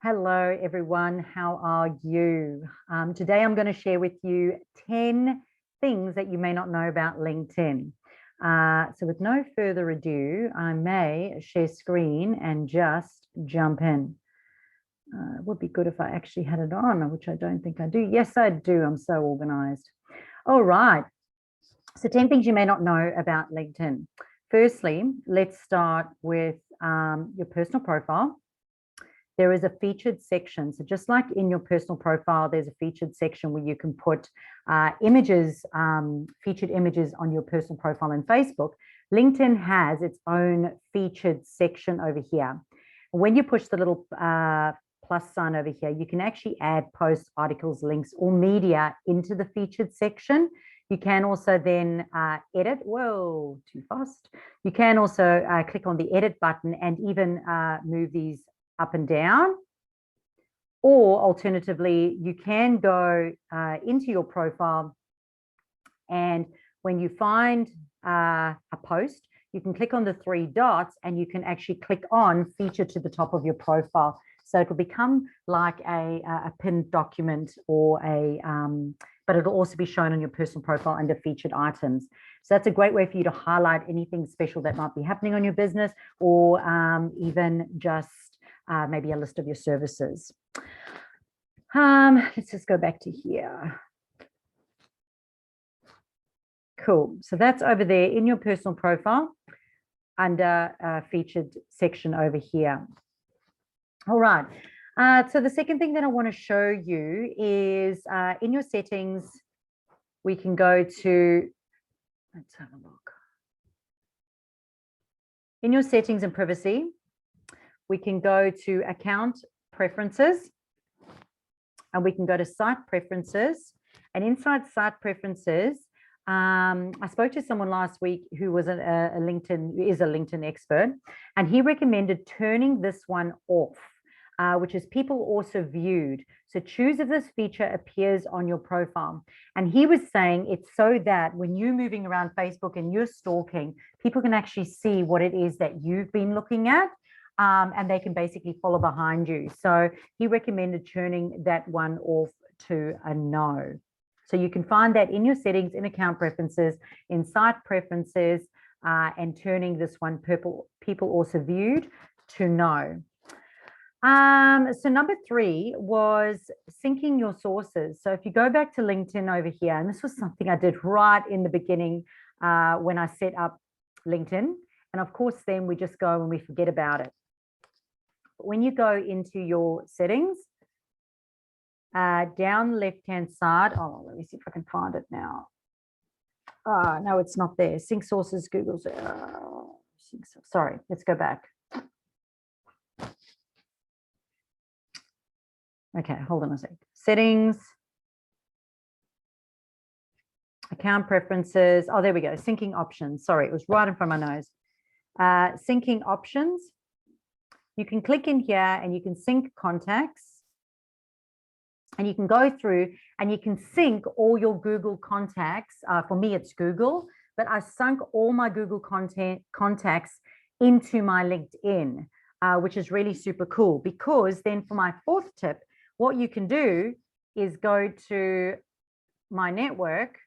Hello, everyone. How are you? Today, I'm going to share with you 10 things that you may not know about LinkedIn. So with no further ado, I may share screen and just jump in. It would be good if I actually had it on, which I don't think I do. Yes, I do. I'm so organized. All right. So 10 things you may not know about LinkedIn. Firstly, let's start with your personal profile. There is a featured section. So just like in your personal profile, there's a featured section where you can put images, featured images on your personal profile in Facebook. LinkedIn has its own featured section over here. When you push the little plus sign over here, you can actually add posts, articles, links, or media into the featured section. You can also then edit. Whoa, too fast. You can also click on the edit button and even move these up and down, or alternatively, you can go into your profile, and when you find a post, you can click on the three dots and you can actually click on feature to the top of your profile. So it'll become like a pinned document or but it'll also be shown on your personal profile under featured items. So that's a great way for you to highlight anything special that might be happening on your business, or even just maybe a list of your services. Let's just go back to here. Cool. So that's over there in your personal profile under featured section over here. All right. So the second thing that I want to show you is in your settings, we can go to, let's have a look. In your settings and privacy, we can go to account preferences, and we can go to site preferences. And inside site preferences, I spoke to someone last week who was a LinkedIn expert, and he recommended turning this one off, which is people also viewed. So choose if this feature appears on your profile. And he was saying it's so that when you're moving around Facebook and you're stalking, people can actually see what it is that you've been looking at. And they can basically follow behind you. So he recommended turning that one off to a no. So you can find that in your settings, in account preferences, in site preferences, and turning this one people also viewed to no. So number 3 was syncing your sources. So if you go back to LinkedIn over here, and this was something I did right in the beginning when I set up LinkedIn. And of course, then we just go and we forget about it. When you go into your settings, down the left-hand side, let me see if I can find it now. No, it's not there. Sync sources, Google's. Sorry, let's go back. Okay, hold on a sec. Settings, account preferences. Oh, there we go. Syncing options. Sorry, it was right in front of my nose. Syncing options. You can click in here and you can sync contacts, and you can go through and you can sync all your Google contacts. For me, it's Google, but I sunk all my Google contacts into my LinkedIn, which is really super cool, because then for my 4th tip, what you can do is go to my network.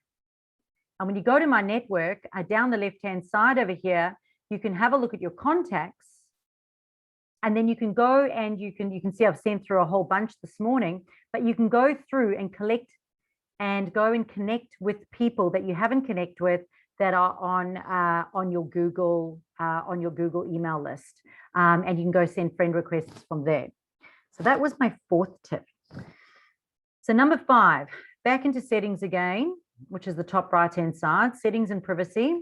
And when you go to my network, down the left-hand side over here, you can have a look at your contacts. And then you can go and you can see I've sent through a whole bunch this morning, but you can go through and collect and go and connect with people that you haven't connected with that are on your Google email list, and you can go send friend requests from there. So that was my 4th tip. So number 5, back into settings again, which is the top right-hand side, settings and privacy.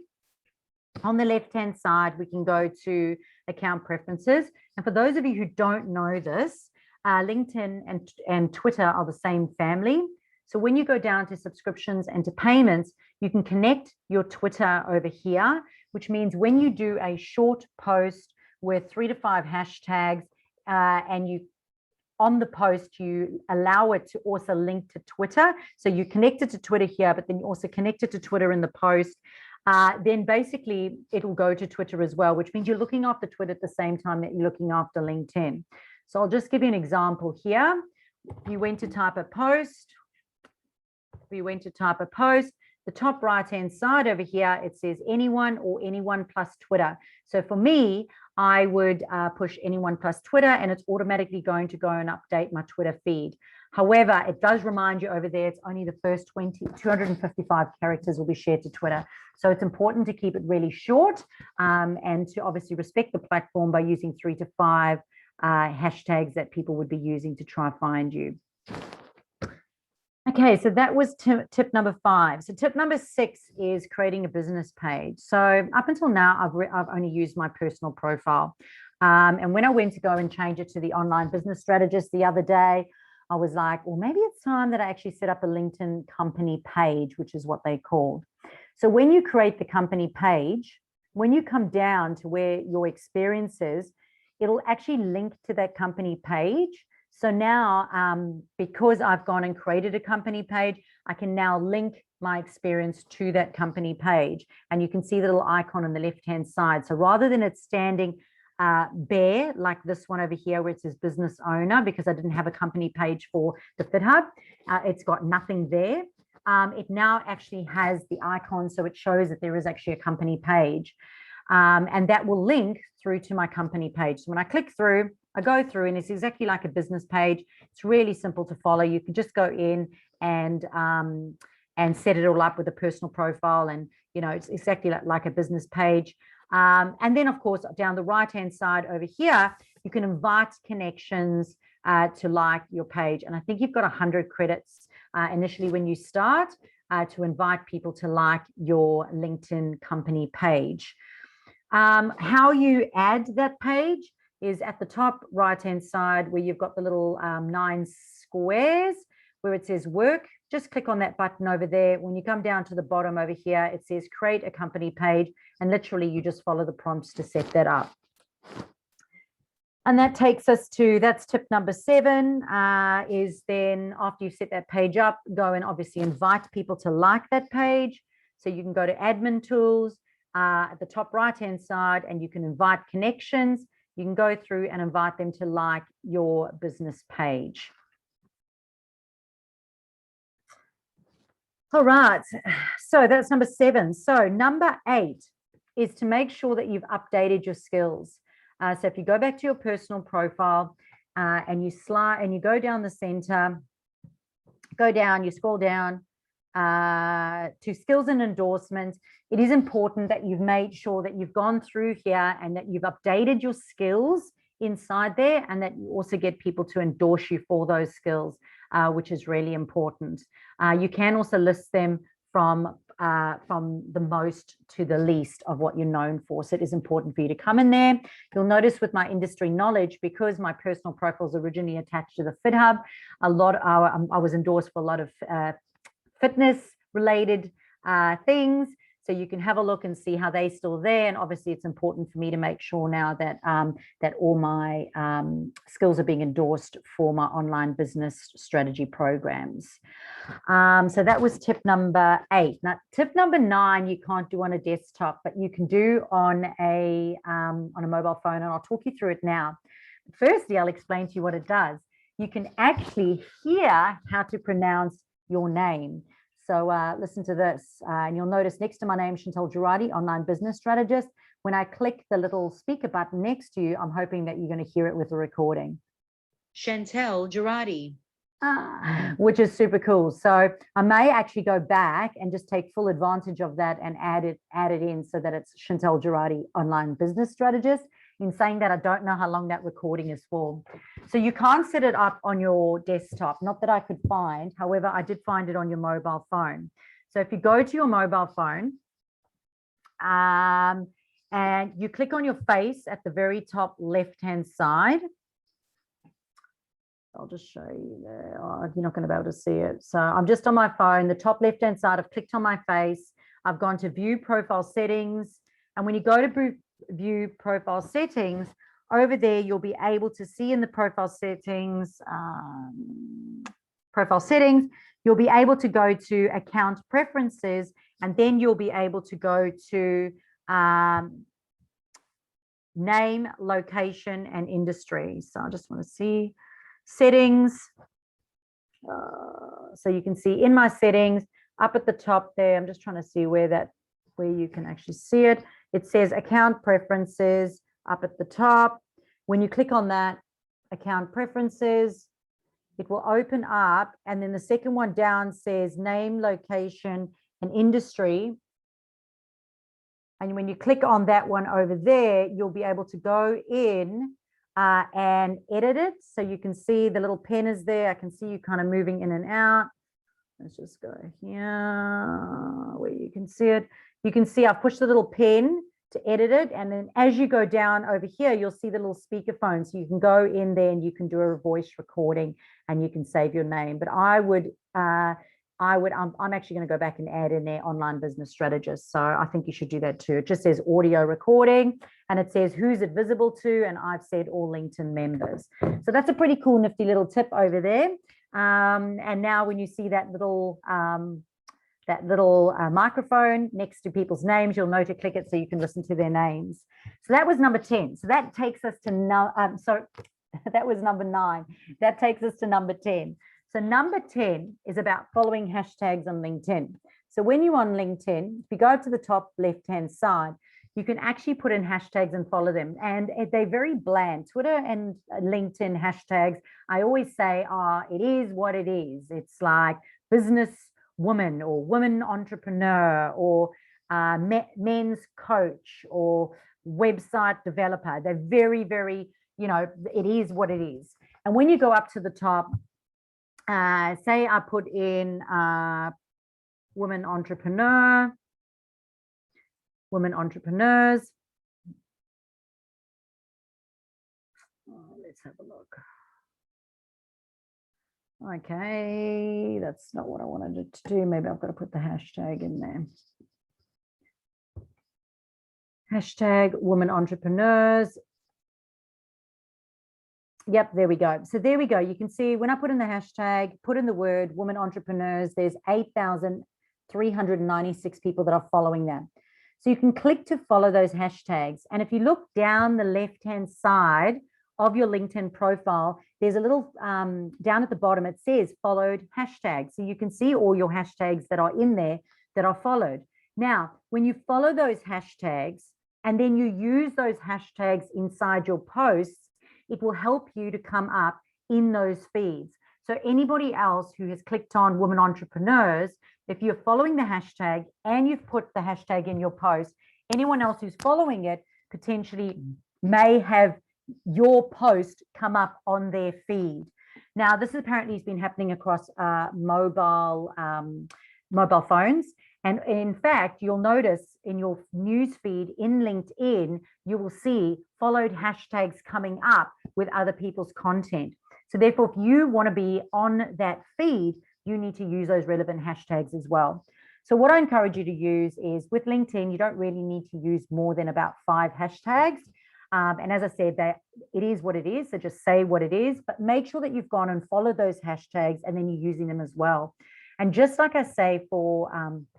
On the left-hand side, we can go to account preferences. And for those of you who don't know this, LinkedIn and Twitter are the same family. So when you go down to subscriptions and to payments, you can connect your Twitter over here, which means when you do a short post with 3 to 5 hashtags, and you on the post, you allow it to also link to Twitter. So you connect it to Twitter here, but then you also connect it to Twitter in the post. Then basically it'll go to Twitter as well, which means you're looking after Twitter at the same time that you're looking after LinkedIn. So I'll just give you an example here. If you went to type a post, the top right-hand side over here, it says anyone or anyone plus Twitter. So for me, I would push anyone plus Twitter, and it's automatically going to go and update my Twitter feed. However, it does remind you over there, it's only the first 255 characters will be shared to Twitter. So it's important to keep it really short and to obviously respect the platform by using 3 to 5 hashtags that people would be using to try find you. Okay, so that was tip number 5. So tip number 6 is creating a business page. So up until now, I've only used my personal profile. And when I went to go and change it to the online business strategist the other day, I was like, well, maybe it's time that I actually set up a LinkedIn company page, which is what they called. So when you create the company page, when you come down to where your experience is, it'll actually link to that company page. So now, because I've gone and created a company page, I can now link my experience to that company page. And you can see the little icon on the left-hand side. So rather than it standing bare, like this one over here, where it says business owner, because I didn't have a company page for the Fit Hub, it's got nothing there. It now actually has the icon, so it shows that there is actually a company page. And that will link through to my company page. So when I click through, I go through, and it's exactly like a business page. It's really simple to follow. You can just go in and set it all up with a personal profile, and it's exactly like a business page. And then, of course, down the right-hand side over here, you can invite connections to like your page. And I think you've got 100 credits initially when you start to invite people to like your LinkedIn company page. How you add that page is at the top right-hand side where you've got the little 9 squares where it says work. Just click on that button over there. When you come down to the bottom over here, it says create a company page, and literally you just follow the prompts to set that up. And that takes us to, that's tip number 7, is then after you've set that page up, go and obviously invite people to like that page. So you can go to admin tools at the top right-hand side, and you can invite connections. You can go through and invite them to like your business page. All right, so that's number 7. So number 8 is to make sure that you've updated your skills. So if you go back to your personal profile and you go down the center, you scroll down to skills and endorsements, it is important that you've made sure that you've gone through here and that you've updated your skills inside there, and that you also get people to endorse you for those skills, which is really important. You can also list them from the most to the least of what you're known for. So it is important for you to come in there. You'll notice with my industry knowledge, because my personal profile is originally attached to the Fit Hub, I was endorsed for a lot of fitness related things. So you can have a look and see how they're still there. And obviously it's important for me to make sure now that that all my skills are being endorsed for my online business strategy programs. So that was tip number 8. Now, tip number 9, you can't do on a desktop, but you can do on a mobile phone, and I'll talk you through it now. Firstly, I'll explain to you what it does. You can actually hear how to pronounce your name. So listen to this, and you'll notice next to my name, Chantal Gerardy, online business strategist. When I click the little speaker button next to you, I'm hoping that you're going to hear it with the recording. Chantal Gerardy. Which is super cool. So I may actually go back and just take full advantage of that and add it in so that it's Chantal Gerardy, online business strategist. In saying that, I don't know how long that recording is for. So you can't set it up on your desktop, not that I could find. However, I did find it on your mobile phone. So if you go to your mobile phone and you click on your face at the very top left-hand side, I'll just show you there. Oh, you're not going to be able to see it. So I'm just on my phone, the top left-hand side, I've clicked on my face. I've gone to view profile settings. And when you go to view profile settings, over there, you'll be able to see in the profile settings, you'll be able to go to account preferences, and then you'll be able to go to name, location, and industry. So I just want to see settings. So you can see in my settings up at the top there, I'm just trying to see where you can actually see it. It says account preferences up at the top. When you click on that, account preferences, it will open up, and then the second one down says name, location, and industry. And when you click on that one over there, you'll be able to go in and edit it. So you can see the little pen is there. I can see you kind of moving in and out. Let's just go here where you can see it. You can see I've pushed the little pen to edit it. And then as you go down over here, you'll see the little speakerphone. So you can go in there and you can do a voice recording and you can save your name. But I'm actually going to go back and add in there online business strategist. So I think you should do that too. It just says audio recording and it says who's it visible to. And I've said all LinkedIn members. So that's a pretty cool, nifty little tip over there. And now when you see that little microphone next to people's names, you'll know to click it so you can listen to their names. So that was number 10. So that takes us to that was number 9. That takes us to number 10. So number 10 is about following hashtags on LinkedIn. So when you're on LinkedIn, if you go to the top left-hand side, you can actually put in hashtags and follow them. And they're very bland. Twitter and LinkedIn hashtags, I always say, it is what it is. It's like business woman or woman entrepreneur or men's coach or website developer. They're very, very, it is what it is. And when you go up to the top, say I put in women entrepreneurs. Let's have a look. Okay, that's not what I wanted it to do. Maybe I've got to put the hashtag in there. Hashtag women entrepreneurs. Yep, there we go. So there we go. You can see when I put in the hashtag, put in the word women entrepreneurs, there's 8,396 people that are following that. So you can click to follow those hashtags. And if you look down the left-hand side of your LinkedIn profile, there's a little down at the bottom, it says followed hashtags. So you can see all your hashtags that are in there that are followed. Now, when you follow those hashtags and then you use those hashtags inside your posts, it will help you to come up in those feeds. So anybody else who has clicked on women entrepreneurs, if you're following the hashtag and you've put the hashtag in your post, anyone else who's following it potentially may have your post come up on their feed. Now, this apparently has been happening across mobile phones. And in fact, you'll notice in your news feed in LinkedIn, you will see followed hashtags coming up with other people's content. So therefore, if you want to be on that feed, you need to use those relevant hashtags as well. So what I encourage you to use is with LinkedIn, you don't really need to use more than about 5 hashtags. And as I said, it is what it is. So just say what it is, but make sure that you've gone and followed those hashtags and then you're using them as well. And just like I say for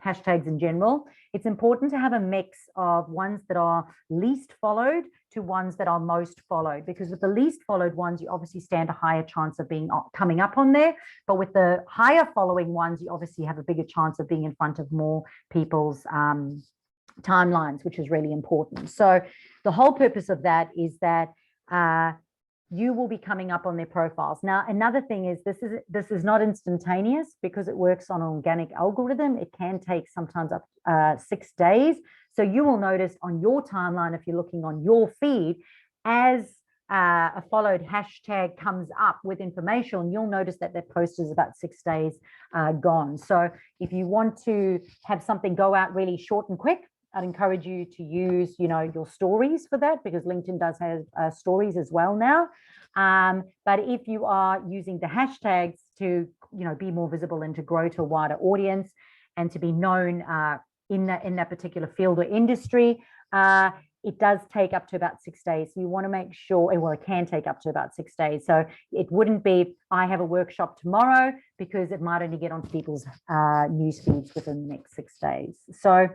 hashtags in general, it's important to have a mix of ones that are least followed to ones that are most followed, because with the least followed ones, you obviously stand a higher chance of coming up on there. But with the higher following ones, you obviously have a bigger chance of being in front of more people's timelines, which is really important. So the whole purpose of that is that you will be coming up on their profiles. Now, another thing is this is not instantaneous because it works on an organic algorithm. It can take sometimes up 6 days. So you will notice on your timeline, if you're looking on your feed, as a followed hashtag comes up with information, you'll notice that their post is about 6 days gone. So if you want to have something go out really short and quick, I'd encourage you to use, your stories for that, because LinkedIn does have stories as well now. But if you are using the hashtags to, be more visible and to grow to a wider audience and to be known in that particular field or industry, it does take up to about 6 days. So you want to make sure, well, it can take up to about 6 days. So it wouldn't be, I have a workshop tomorrow, because it might only get onto people's news feeds within the next 6 days. So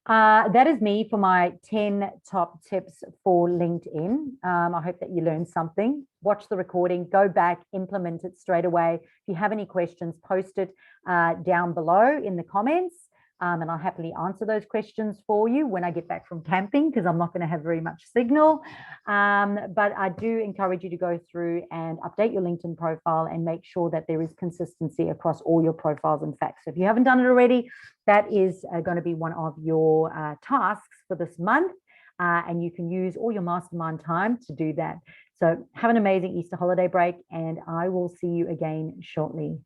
That is me for my 10 top tips for LinkedIn. I hope that you learned something. Watch the recording, go back, implement it straight away. If you have any questions, post it down below in the comments. And I'll happily answer those questions for you when I get back from camping, because I'm not going to have very much signal. But I do encourage you to go through and update your LinkedIn profile and make sure that there is consistency across all your profiles and facts. So if you haven't done it already, that is going to be one of your tasks for this month. And you can use all your mastermind time to do that. So have an amazing Easter holiday break, and I will see you again shortly.